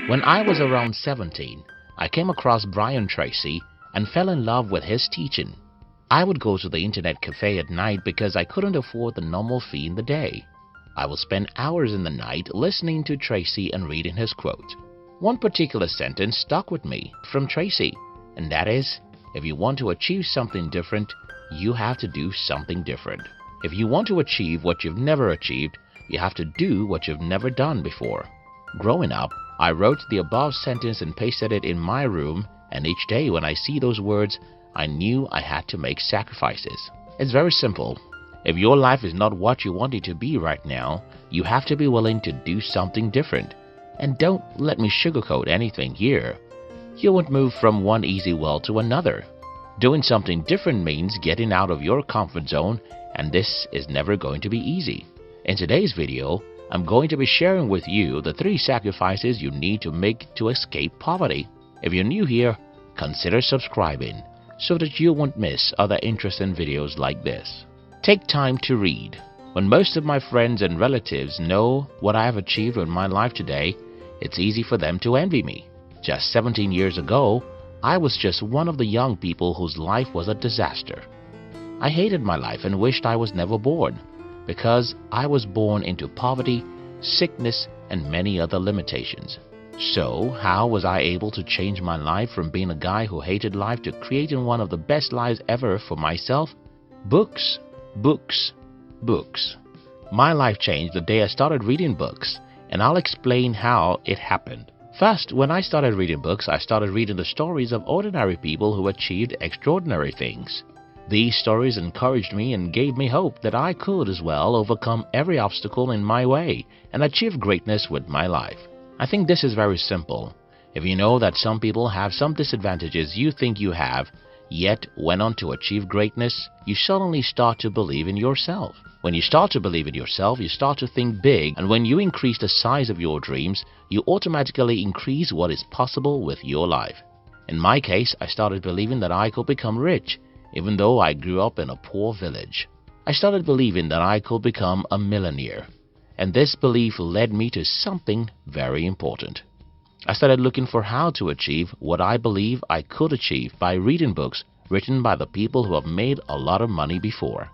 When I was around 17, I came across Brian Tracy and fell in love with his teaching. I would go to the internet cafe at night because I couldn't afford the normal fee in the day. I would spend hours in the night listening to Tracy and reading his quote. One particular sentence stuck with me from Tracy, and that is, if you want to achieve something different, you have to do something different. If you want to achieve what you've never achieved, you have to do what you've never done before. Growing up, I wrote the above sentence and pasted it in my room, and each day when I see those words, I knew I had to make sacrifices. It's very simple. If your life is not what you want it to be right now, you have to be willing to do something different. And don't let me sugarcoat anything here. You won't move from one easy well to another. Doing something different means getting out of your comfort zone, and this is never going to be easy. In today's video, I'm going to be sharing with you the 3 sacrifices you need to make to escape poverty. If you're new here, consider subscribing so that you won't miss other interesting videos like this. Take time to read. When most of my friends and relatives know what I have achieved in my life today, it's easy for them to envy me. Just 17 years ago, I was just one of the young people whose life was a disaster. I hated my life and wished I was never born, because I was born into poverty, sickness, and many other limitations. So, how was I able to change my life from being a guy who hated life to creating one of the best lives ever for myself? Books, books, books. My life changed the day I started reading books, and I'll explain how it happened. First, when I started reading books, I started reading the stories of ordinary people who achieved extraordinary things. These stories encouraged me and gave me hope that I could as well overcome every obstacle in my way and achieve greatness with my life. I think this is very simple. If you know that some people have some disadvantages you think you have, yet went on to achieve greatness, you suddenly start to believe in yourself. When you start to believe in yourself, you start to think big, and when you increase the size of your dreams, you automatically increase what is possible with your life. In my case, I started believing that I could become rich, even though I grew up in a poor village. I started believing that I could become a millionaire, and this belief led me to something very important. I started looking for how to achieve what I believe I could achieve by reading books written by the people who have made a lot of money before.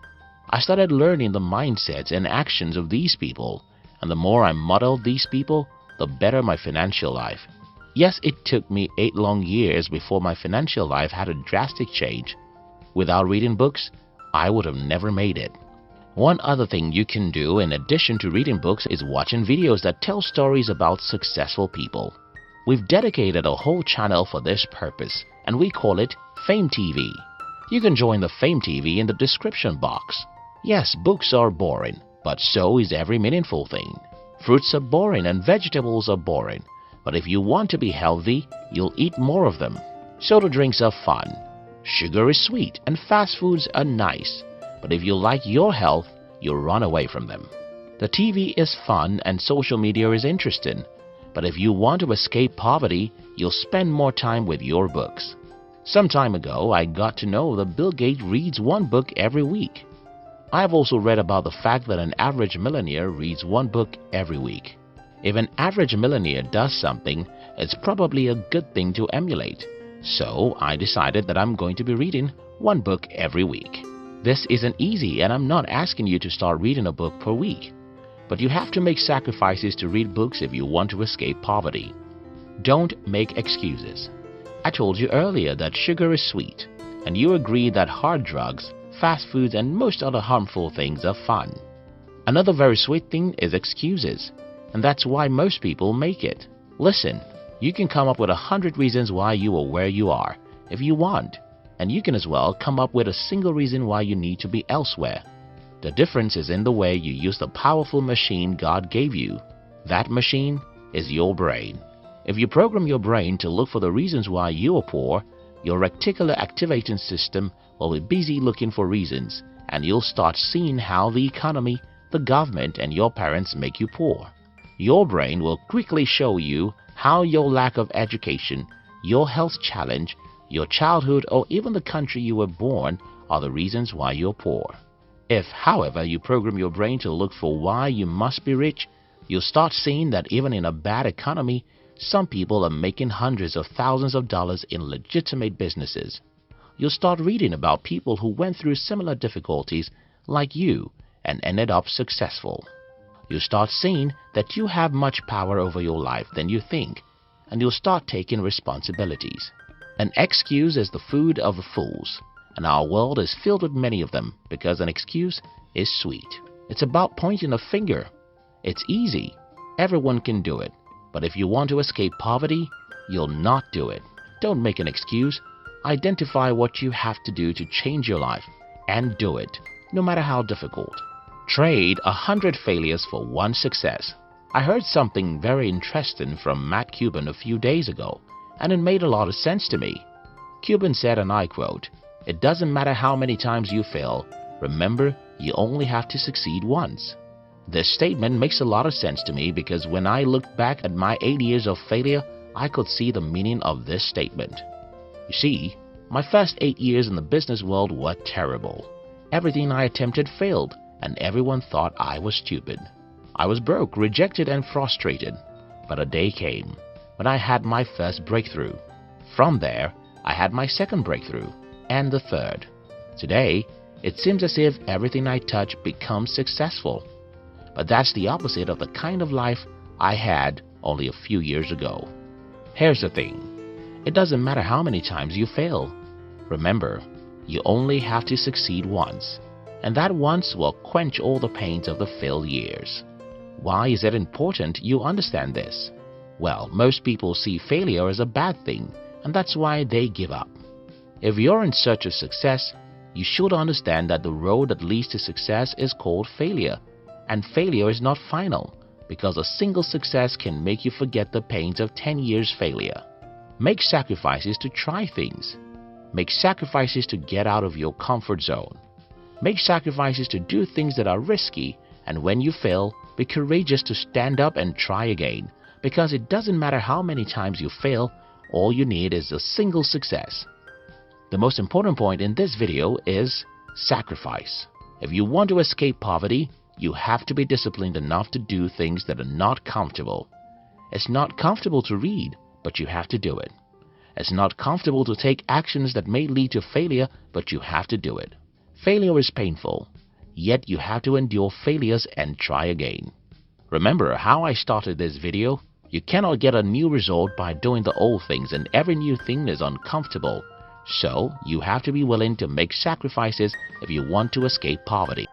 I started learning the mindsets and actions of these people, and the more I modeled these people, the better my financial life. Yes, it took me 8 long years before my financial life had a drastic change. Without reading books, I would have never made it. One other thing you can do in addition to reading books is watching videos that tell stories about successful people. We've dedicated a whole channel for this purpose, and we call it Fame TV. You can join the Fame TV in the description box. Yes, books are boring, but so is every meaningful thing. Fruits are boring and vegetables are boring, but if you want to be healthy, you'll eat more of them. Soda drinks are fun. Sugar is sweet and fast foods are nice, but if you like your health, you'll run away from them. The TV is fun and social media is interesting, but if you want to escape poverty, you'll spend more time with your books. Some time ago, I got to know that Bill Gates reads 1 book every week. I've also read about the fact that an average millionaire reads 1 book every week. If an average millionaire does something, it's probably a good thing to emulate. So I decided that I'm going to be reading 1 book every week. This isn't easy, and I'm not asking you to start reading a book per week. But you have to make sacrifices to read books if you want to escape poverty. Don't make excuses. I told you earlier that sugar is sweet, and you agree that hard drugs, fast foods, and most other harmful things are fun. Another very sweet thing is excuses, and that's why most people make it. Listen, you can come up with 100 reasons why you are where you are, if you want, and you can as well come up with a single reason why you need to be elsewhere. The difference is in the way you use the powerful machine God gave you. That machine is your brain. If you program your brain to look for the reasons why you are poor, your reticular activating system will be busy looking for reasons, and you'll start seeing how the economy, the government, and your parents make you poor. Your brain will quickly show you how your lack of education, your health challenge, your childhood, or even the country you were born are the reasons why you're poor. If, however, you program your brain to look for why you must be rich, you'll start seeing that even in a bad economy, Some people are making hundreds of thousands of dollars in legitimate businesses. You'll start reading about people who went through similar difficulties like you and ended up successful. You'll start seeing that you have much power over your life than you think, and you'll start taking responsibilities. An excuse is the food of the fools, and our world is filled with many of them because an excuse is sweet. It's about pointing a finger. It's easy. Everyone can do it. But if you want to escape poverty, you'll not do it. Don't make an excuse. Identify what you have to do to change your life and do it, no matter how difficult. Trade 100 failures for one success. I heard something very interesting from Matt Cuban a few days ago, and it made a lot of sense to me. Cuban said, and I quote, "It doesn't matter how many times you fail. Remember, you only have to succeed once." This statement makes a lot of sense to me because when I looked back at my 8 years of failure, I could see the meaning of this statement. You see, my first 8 years in the business world were terrible. Everything I attempted failed, and everyone thought I was stupid. I was broke, rejected, and frustrated. But a day came when I had my first breakthrough. From there, I had my second breakthrough, and the third. Today, it seems as if everything I touch becomes successful. But that's the opposite of the kind of life I had only a few years ago. Here's the thing. It doesn't matter how many times you fail. Remember, you only have to succeed once, and that once will quench all the pains of the failed years. Why is it important you understand this? Well, most people see failure as a bad thing, and that's why they give up. If you're in search of success, you should understand that the road that leads to success is called failure. And failure is not final, because a single success can make you forget the pains of 10 years failure. Make sacrifices to try things. Make sacrifices to get out of your comfort zone. Make sacrifices to do things that are risky, and when you fail, be courageous to stand up and try again, because it doesn't matter how many times you fail, all you need is a single success. The most important point in this video is sacrifice. If you want to escape poverty, you have to be disciplined enough to do things that are not comfortable. It's not comfortable to read, but you have to do it. It's not comfortable to take actions that may lead to failure, but you have to do it. Failure is painful, yet you have to endure failures and try again. Remember how I started this video? You cannot get a new result by doing the old things, and every new thing is uncomfortable. So, you have to be willing to make sacrifices if you want to escape poverty.